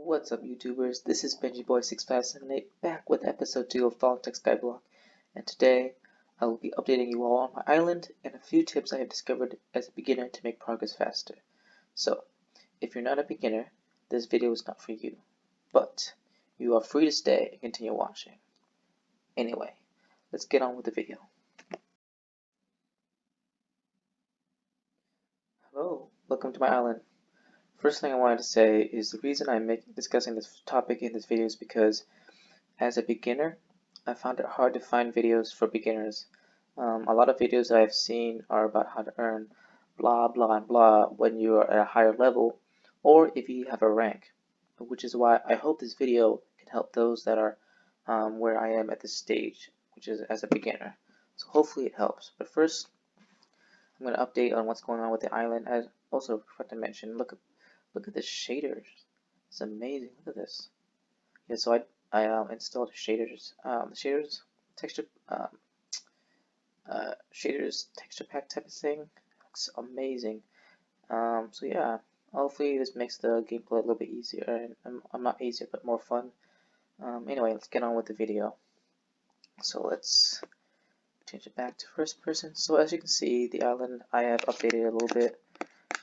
What's up, YouTubers? This is BenjiBoy6578 back with episode 2 of FallenTech Skyblock, and today I will be updating you all on my island and a few tips I have discovered as a beginner to make progress faster. So, if you're not a beginner, this video is not for you, but you are free to stay and continue watching. Anyway, let's get on with the video. Hello, welcome to my island. First thing I wanted to say is the reason I'm discussing this topic in this video is because as a beginner, I found it hard to find videos for beginners. A lot of videos I've seen are about how to earn blah blah and blah when you are at a higher level or if you have a rank, which is why I hope this video can help those that are where I am at this stage, which is as a beginner. So hopefully it helps. But first, I'm going to update on what's going on with the island. I also forgot to mention, look at the shaders. It's amazing. Look at this. Yeah, so I installed shaders. The shaders texture pack type of thing. Looks amazing. So yeah, hopefully this makes the gameplay a little bit easier. I'm not easier, but more fun. Anyway, let's get on with the video. So let's change it back to first person. So as you can see, the island I have updated a little bit.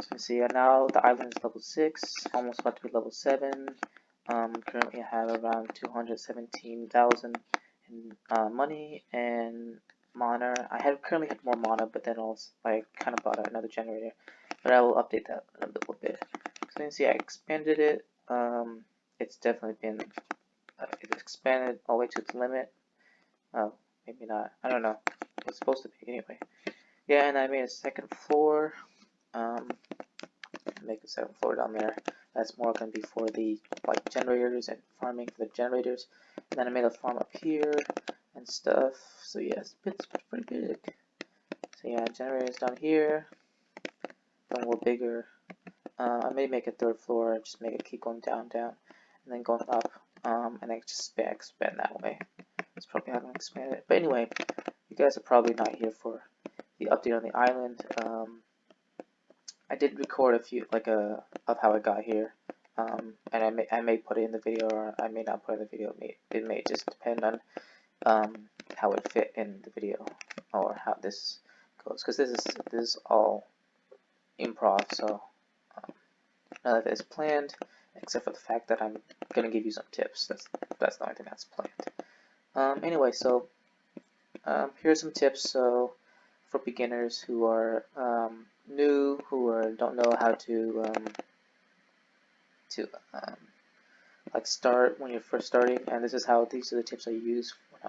So you can see now the island is level 6, almost about to be level 7. Currently I have around 217,000 in money and mana. I currently have more mana, but then I kind of bought another generator. But I will update that in a little bit. So you can see I expanded it. It's definitely been it's expanded all the way to its limit. Oh, maybe not. I don't know. It's supposed to be anyway. Yeah, and I made a second floor. Make a second floor down there. That's more going to be for the generators and farming for the generators. And then I made a farm up here and stuff. So yeah, it's pretty big. So yeah, generators down here. A little bigger. I may make a third floor. Just make it keep going down, and then going up. And then just expand that way. That's probably how I'm going to expand it. But anyway, you guys are probably not here for the update on the island. I did record a few, of how I got here, and I may put it in the video, or I may not put it in the video. It may just depend on how it fit in the video, or how this goes, because this is all improv, so none of it is planned, except for the fact that I'm gonna give you some tips. That's the only thing that's planned. Anyway, so here's some tips. So for beginners who are new, who don't know how to start when you're first starting, and these are the tips I used when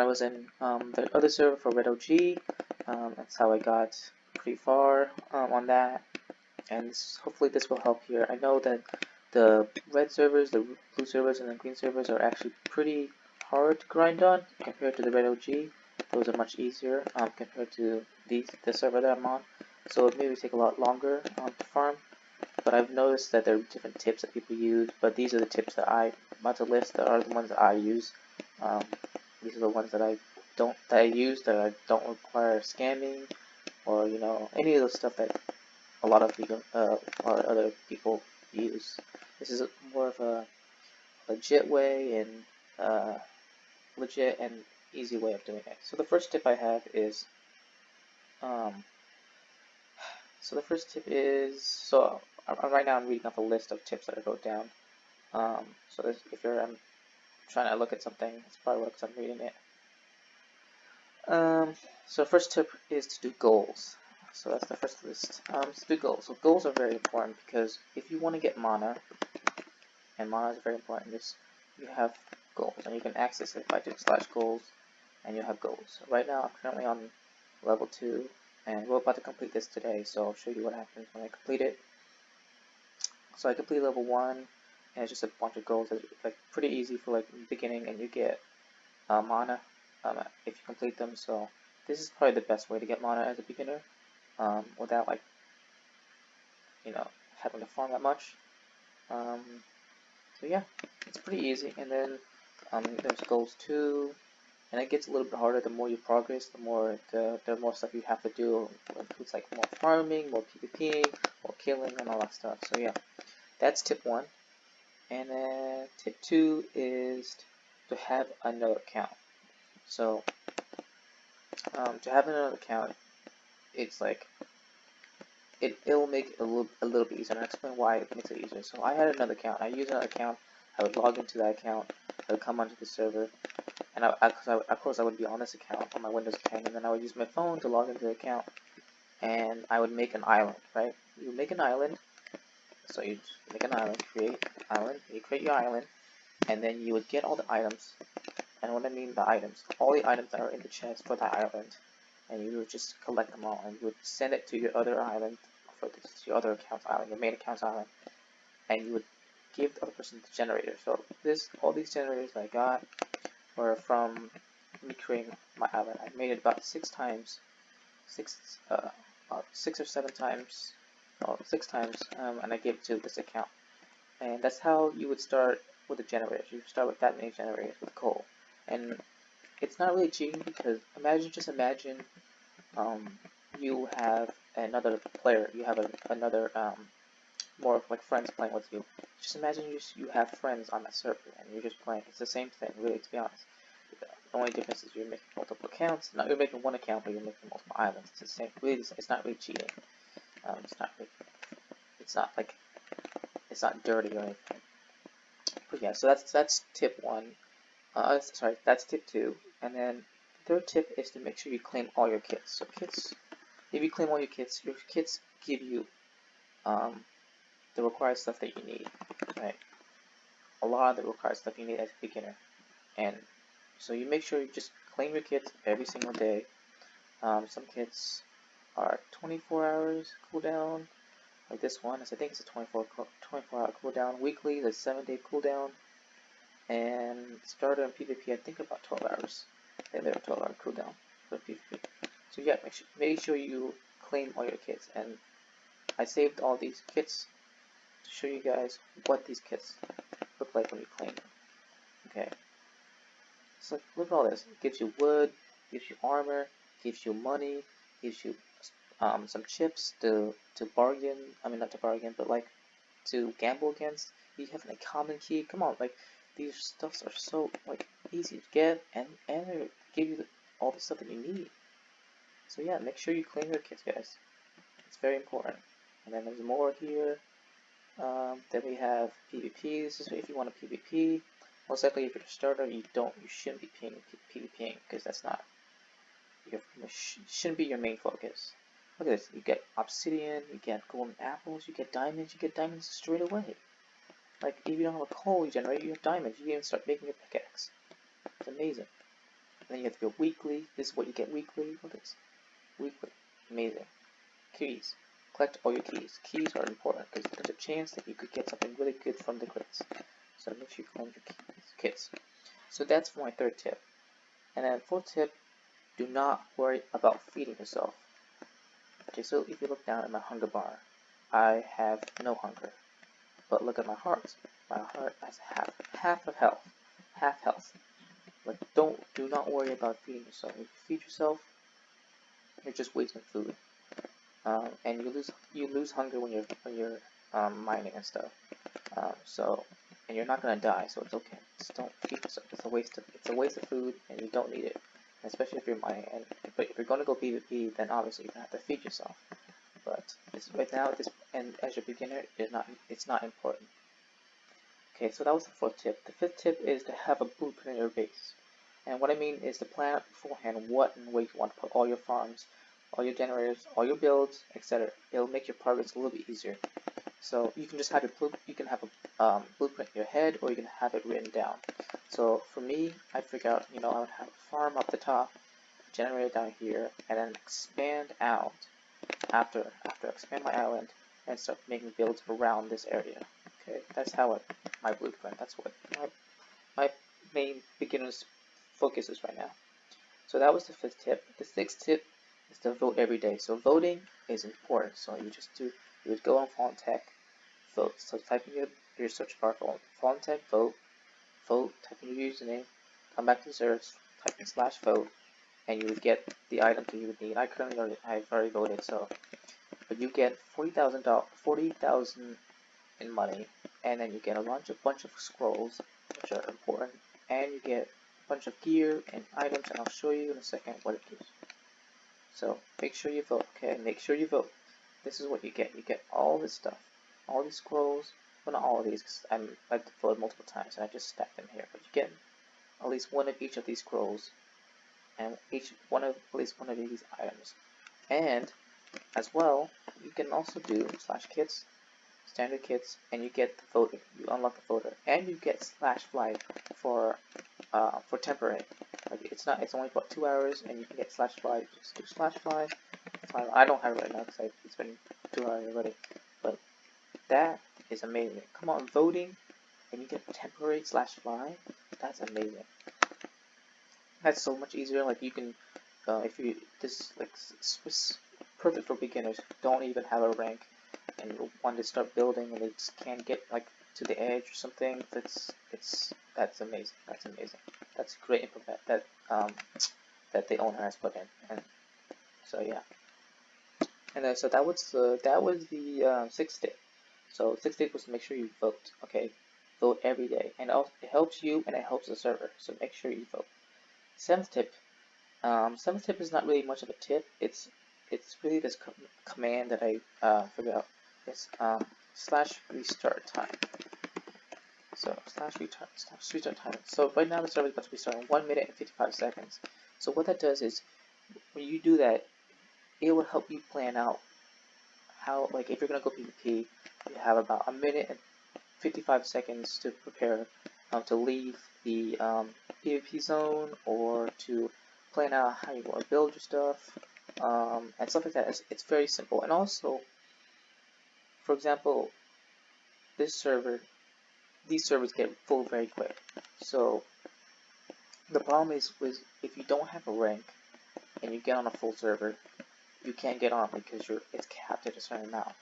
I was in the other server for Red OG. That's how I got pretty far on that, and hopefully this will help here. I know that the red servers, the blue servers, and the green servers are actually pretty hard to grind on compared to the Red OG. Those are much easier compared to the server that I'm on. So it may take a lot longer to farm. But I've noticed that there are different tips that people use. But these are the tips that I'm about to list. That are the ones that I use. These are the ones that I use that I don't require scamming or any of the stuff that a lot of people or other people use. This is more of a legit way and legit and easy way of doing it. So the first tip I have is right now I'm reading off a list of tips that I wrote down. If you're trying to look at something, it's probably because I'm reading it. So the first tip is to do goals. So that's the first list. To do goals. So goals are very important because if you want to get mana, and mana is very important, you have goals, and you can access it by doing /goals, and you have goals. So right now I'm currently on level 2, and we're about to complete this today, so I'll show you what happens when I complete it. So I complete level 1, and it's just a bunch of goals. It's pretty easy for beginning, and you get mana if you complete them. So this is probably the best way to get mana as a beginner without having to farm that much. So yeah, it's pretty easy. And then there's goals 2, and it gets a little bit harder the more you progress. The more stuff you have to do. It includes more farming, more PvPing, more killing, and all that stuff. So yeah, that's tip 1. And then tip 2 is to have another account. So to have another account, it's like it'll make it a little bit easier. And I'll explain why it makes it easier. So I had another account. I used another account. I would log into that account. I would come onto the server, and of course I would be on this account, on my Windows account, and then I would use my phone to log into the account, and I would make an island, right? You make an island. So you make an island, create island. You create your island, and then you would get all the items. And what I mean the items, all the items that are in the chest for that island, and you would just collect them all, and you would send it to your other island, for this, your other account's island, your main account's island, and you would give the other person the generator. So all these generators that I got were from me creating my island. I made it about 6 times, about 6 or 7 times, 6 times, and I gave it to this account. And that's how you would start with the generators. You start with that many generators with coal. And it's not really cheating because just imagine you have another player, you have another more of like friends playing with you. Just imagine you have friends on that server and you're just playing. It's the same thing, really, to be honest. The only difference is you're making multiple accounts. Not you're making one account, but you're making multiple islands. It's the same. Really, it's not really cheating. It's not dirty or anything. But yeah, so that's tip 1. Sorry, that's tip 2. And then the third tip is to make sure you claim all your kits. So kits, if you claim all your kits give you the required stuff that you need, right? A lot of the required stuff you need as a beginner. And so you make sure you just claim your kits every single day. Some kits are 24 hours cooldown, like this one. I think it's a 24-hour cooldown. Weekly, the 7-day cooldown. And starter and PvP, I think about 12 hours. They're 12-hour cooldown for PvP. So yeah, make sure you claim all your kits. And I saved all these kits to show you guys what these kits look like when you claim them. Okay. So look at all this. It gives you wood, gives you armor, gives you money, gives you some chips to bargain. I mean, not to bargain, but like to gamble against. You have a common key. Come on, like these stuffs are so like easy to get, and they give you all the stuff that you need. So yeah, make sure you claim your kits, guys. It's very important. And then there's more here. Then we have PvP. This is if you want a PvP. Most likely, if you're a starter, you shouldn't be PvPing because that's not shouldn't be your main focus. Look at this. You get obsidian, you get golden apples, you get diamonds straight away. Like if you don't have a coal generator, you have diamonds. You can even start making a pickaxe. It's amazing. And then you have to go weekly. This is what you get weekly. Look at this. Weekly. Amazing. Keys. Collect all your keys. Keys are important because there's a chance that you could get something really good from the crits. So make sure you claim your kits. So that's for my third tip. And then fourth tip, do not worry about feeding yourself. Okay, so if you look down at my hunger bar, I have no hunger. But look at my heart. My heart has half health. Like do not worry about feeding yourself. If you feed yourself, you're just wasting food. And you lose hunger when you're mining and stuff. And you're not gonna die, so it's okay. Just don't feed yourself. It's a waste of food, and you don't need it. Especially if you're mining. But if you're gonna go PvP, then obviously you're gonna have to feed yourself. But right now, and as a beginner, it's not important. Okay, so that was the fourth tip. The fifth tip is to have a blueprint in your base. And what I mean is to plan out beforehand what and where you want to put all your farms, all your generators, all your builds, etc. It'll make your progress a little bit easier. So you can just have a blueprint in your head, or you can have it written down. So for me, I figure out, I would have a farm up the top, a generator down here, and then expand out after expand my island and start making builds around this area. Okay, that's how my blueprint. That's what my main beginner's focus is right now. So that was the fifth tip. The sixth tip is to vote every day. So voting is important. So you would go on FallenTech, vote. So type in your search bar for FallenTech, vote, type in your username, come back to search, type in /vote, and you would get the items that you would need. I've already voted, but you get $40,000 in money, and then you get a bunch of scrolls, which are important, and you get a bunch of gear and items, and I'll show you in a second what it gives. So make sure you vote, okay? Make sure you vote. This is what you get. You get all this stuff, all these scrolls. Well, not all of these, because I like to vote multiple times, and I just stack them here. But you get at least one of each of these scrolls, and at least one of these items. And as well, you can also do /kits, standard kits, and you get the voter. You unlock the voter, and you get /fly for temporary. Like it's only about 2 hours, and you can get /fly. Just do /fly. I don't have it right now because it's been 2 hours already. But that is amazing. Come on, voting, and you get temporary /fly. That's amazing. That's so much easier. Like you can, if you perfect for beginners. Don't even have a rank and you want to start building and they just can't get like to the edge or something. That's amazing. That's amazing. That's a great implement that the owner has put in. And so yeah. And then so that was the sixth tip. So sixth tip was to make sure you vote. Okay, vote every day, and it helps you and it helps the server. So make sure you vote. Seventh tip. Seventh tip is not really much of a tip. It's really this command that I figured out. It's /restart time. So /restart time. So right now the server is about to restart in 1 minute and 55 seconds. So what that does is when you do that, it will help you plan out how, like, if you're gonna go PvP, you have about 1 minute and 55 seconds to prepare to leave the PvP zone or to plan out how you want to build your stuff and stuff like that. It's very simple. And also, for example, these servers get full very quick. So the problem is with if you don't have a rank and you get on a full server, you can't get on because it's capped at a certain amount.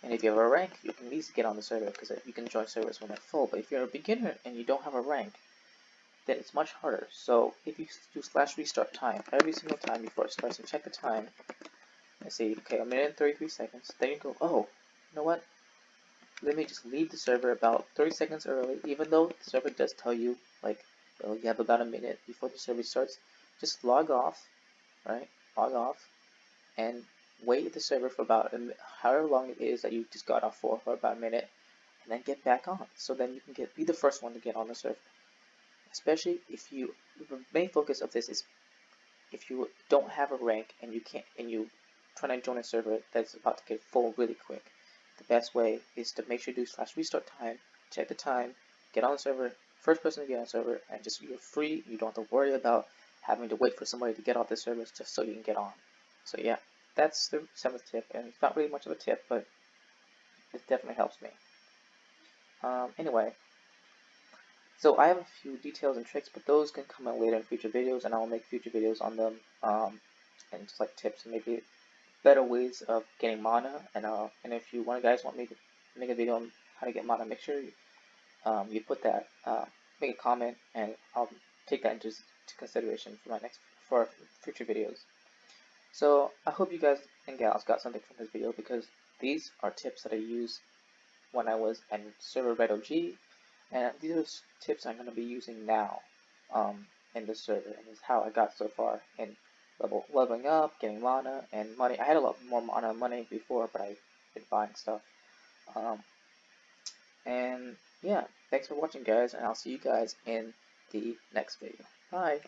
And if you have a rank, you can at least get on the server because you can join servers when they're full. But if you're a beginner and you don't have a rank, then it's much harder. So if you do /restart time every single time before it starts and check the time and say, okay, 1 minute and 33 seconds, then you go, oh, you know what? Let me just leave the server about 30 seconds early, even though the server does tell you, like, you have about 1 minute before the server starts. Just log off, right? Log off and wait the server for about however long it is that you just got off for about 1 minute, and then get back on. So then you can be the first one to get on the server. Especially if the main focus of this is if you don't have a rank and you trying to join a server that's about to get full really quick. The best way is to make sure you do /restart time, check the time, get on the server, first person to get on the server, and just you're free. You don't have to worry about having to wait for somebody to get off the server just so you can get on. So yeah, that's the 7th tip, and it's not really much of a tip, but it definitely helps me. Anyway, so I have a few details and tricks, but those can come out later in future videos, and I will make future videos on them, and just like tips and maybe better ways of getting mana. And if you guys want me to make a video on how to get mana, make sure you put that, make a comment, and I'll take that into consideration for future videos. So I hope you guys and gals got something from this video, because these are tips that I used when I was in server Red OG, and these are tips I'm going to be using now in this server, and this is how I got so far in leveling up, getting mana and money. I had a lot more mana and money before, but I've been buying stuff. And yeah, thanks for watching, guys, and I'll see you guys in the next video. Bye!